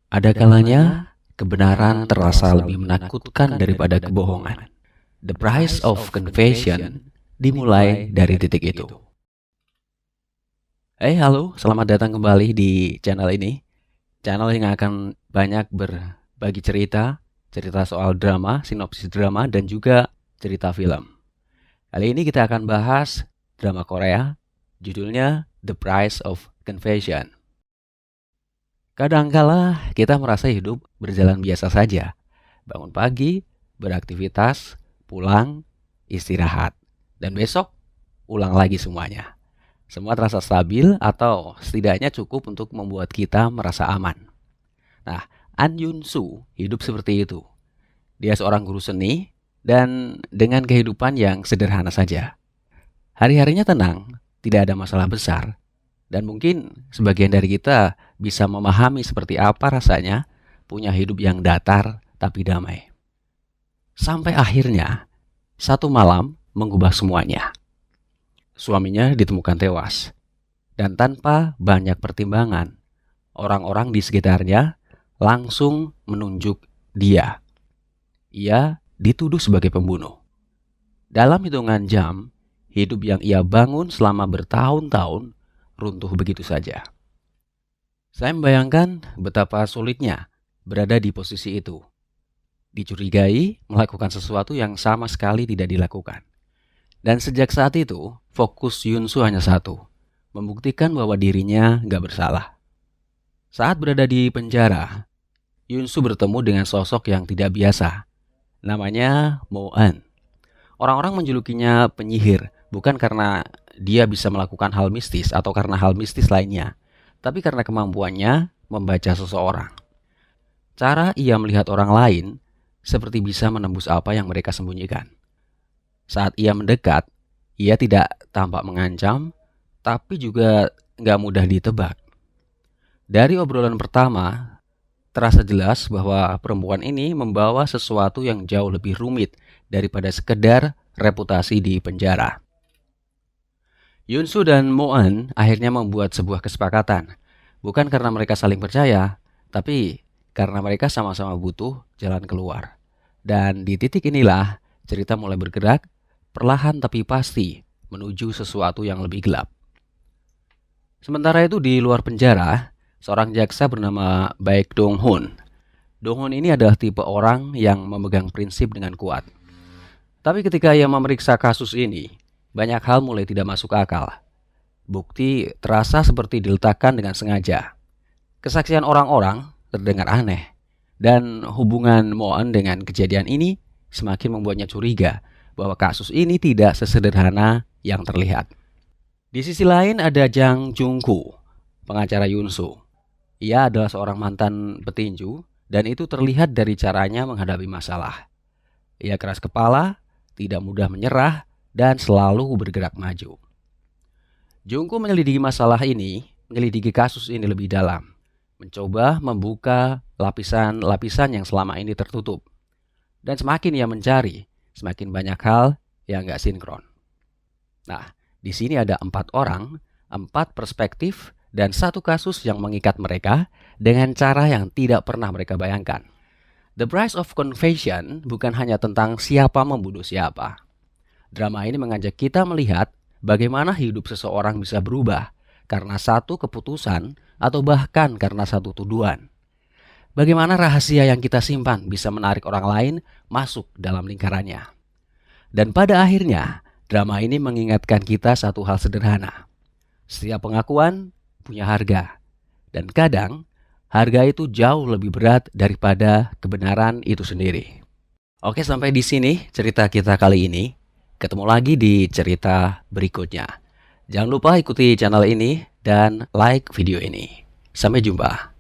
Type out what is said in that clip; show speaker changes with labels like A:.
A: Ada kalanya kebenaran terasa lebih menakutkan daripada kebohongan. The price of confession dimulai dari titik itu. Halo, selamat datang kembali di channel ini. Channel yang akan banyak berbagi cerita soal drama, sinopsis drama, dan juga cerita film. Kali ini kita akan bahas drama Korea, judulnya The Price of Confession. Kadangkala kita merasa hidup berjalan biasa saja. Bangun pagi, beraktivitas, pulang, istirahat. Dan besok, ulang lagi semuanya. Semua terasa stabil atau setidaknya cukup untuk membuat kita merasa aman. Nah, An Yun-soo hidup seperti itu. Dia seorang guru seni dan dengan kehidupan yang sederhana saja. Hari-harinya tenang, tidak ada masalah besar. Dan mungkin sebagian dari kita bisa memahami seperti apa rasanya punya hidup yang datar tapi damai. Sampai akhirnya, satu malam mengubah semuanya. Suaminya ditemukan tewas. Dan tanpa banyak pertimbangan, orang-orang di sekitarnya langsung menunjuk dia. Ia dituduh sebagai pembunuh. Dalam hitungan jam, hidup yang ia bangun selama bertahun-tahun runtuh begitu saja. Saya membayangkan betapa sulitnya berada di posisi itu. Dicurigai melakukan sesuatu yang sama sekali tidak dilakukan. Dan sejak saat itu, fokus Yun-soo hanya satu, membuktikan bahwa dirinya gak bersalah. Saat berada di penjara, Yun-soo bertemu dengan sosok yang tidak biasa. Namanya Mo-an. Orang-orang menjulukinya penyihir, bukan karena dia bisa melakukan hal mistis atau karena hal mistis lainnya, tapi karena kemampuannya membaca seseorang. Cara ia melihat orang lain seperti bisa menembus apa yang mereka sembunyikan. Saat ia mendekat, ia tidak tampak mengancam, tapi juga gak mudah ditebak. Dari obrolan pertama, terasa jelas bahwa perempuan ini membawa sesuatu yang jauh lebih rumit daripada sekedar reputasi di penjara. Yun-soo dan Mo-an akhirnya membuat sebuah kesepakatan. Bukan karena mereka saling percaya, tapi karena mereka sama-sama butuh jalan keluar. Dan di titik inilah cerita mulai bergerak, perlahan tapi pasti menuju sesuatu yang lebih gelap. Sementara itu di luar penjara, seorang jaksa bernama Baek Dong-hoon. Dong-hoon ini adalah tipe orang yang memegang prinsip dengan kuat. Tapi ketika ia memeriksa kasus ini, banyak hal mulai tidak masuk akal. Bukti terasa seperti diletakkan dengan sengaja. Kesaksian orang-orang terdengar aneh. Dan hubungan Mo-an dengan kejadian ini semakin membuatnya curiga bahwa kasus ini tidak sesederhana yang terlihat. Di sisi lain ada Jang Jung-koo, pengacara Yun-soo. Ia adalah seorang mantan petinju dan itu terlihat dari caranya menghadapi masalah. Ia keras kepala, tidak mudah menyerah, dan selalu bergerak maju. Jung-koo menyelidiki kasus ini lebih dalam, mencoba membuka lapisan-lapisan yang selama ini tertutup. Dan semakin ia mencari, semakin banyak hal yang gak sinkron. Nah, di sini ada 4 orang, 4 perspektif, dan 1 kasus yang mengikat mereka dengan cara yang tidak pernah mereka bayangkan. The Price of Confession bukan hanya tentang siapa membunuh siapa. Drama ini mengajak kita melihat bagaimana hidup seseorang bisa berubah karena satu keputusan atau bahkan karena satu tuduhan. Bagaimana rahasia yang kita simpan bisa menarik orang lain masuk dalam lingkarannya. Dan pada akhirnya, drama ini mengingatkan kita satu hal sederhana. Setiap pengakuan punya harga. Dan kadang, harga itu jauh lebih berat daripada kebenaran itu sendiri. Oke, sampai di sini cerita kita kali ini. Ketemu lagi di cerita berikutnya. Jangan lupa ikuti channel ini dan like video ini. Sampai jumpa.